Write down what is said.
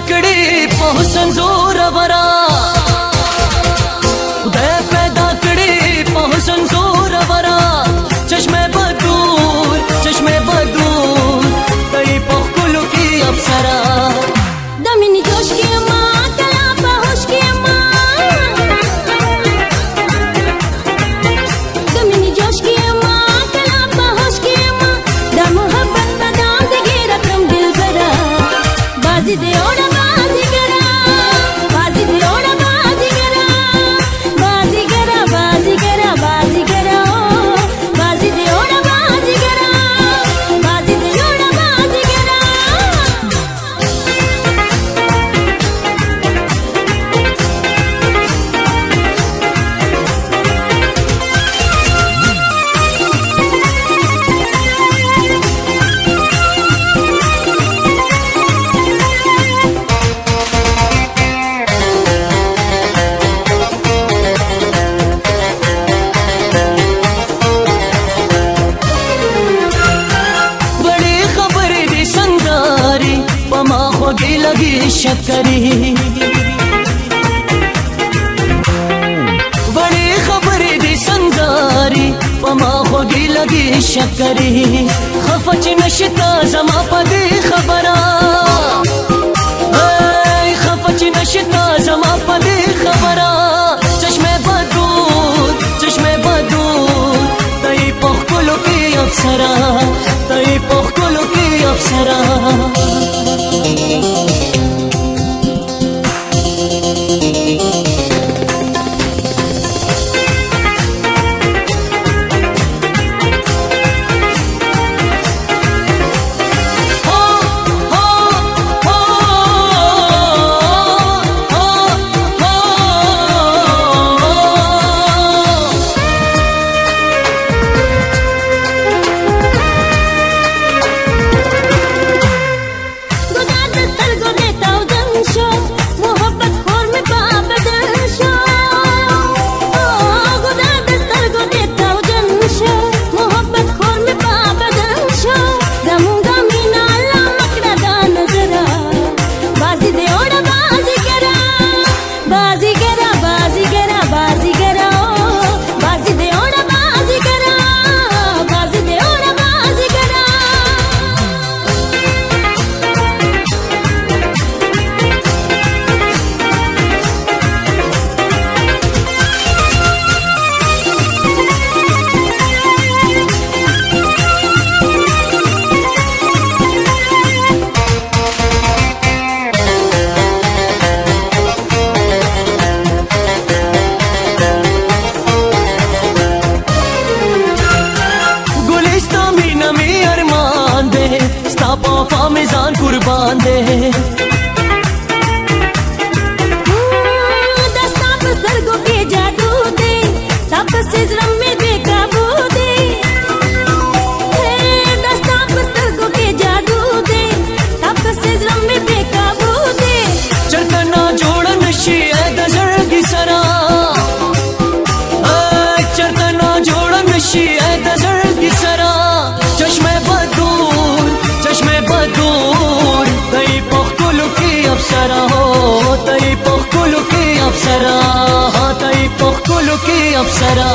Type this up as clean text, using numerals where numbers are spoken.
कड़ी पे हुस्न जोर वरा खुदा पैदा कड़ी पे हुस्न जोर वरा चश्मे बदूर तई पखकुलु की अप्सरा दमिनी जोश की अम्मा कला पहुश की अम्मा दमिनी जोश की अम्मा कला पहुश की अम्मा दा मोहब्बत बदाम दे गिरा तुम दिल भरा बाजी दे ओड़ा बाजी करा बाजी दे ओड़ा बाजी करा बाजी करा बाजी करा बाजी करा बाजी दे ओड़ा बाजी करा बाजी दे ओड़ा बाजी करा बड़ी खबर दी संगारी पमा होगी लगी शक्करी बड़ी खबर दी संगारी पमा होगी लगी शक्करी खफच नशता जमा पदी खबरा खफच नशता जमा पदी खबरा चश्मे बदूर तई पखकुलु की अप्सरा तई पखकुलु की अप्सरा फामिजान कुर्बान दे दस्ता बुजुर्गों के जादू दे सब सिजरम में बेकाबू दे दस्ता बुजुर्गों के जादू दे सब सिजरम में बेकाबू दे चरकना जोड़न शीए दजर की सरा चरकना जोड़न शीए दजर की सरा चश्मे बदूर तई पखकुलु की अप्सरा हो तई पखकुलु की अप्सरा तई पखकुलु की अप्सरा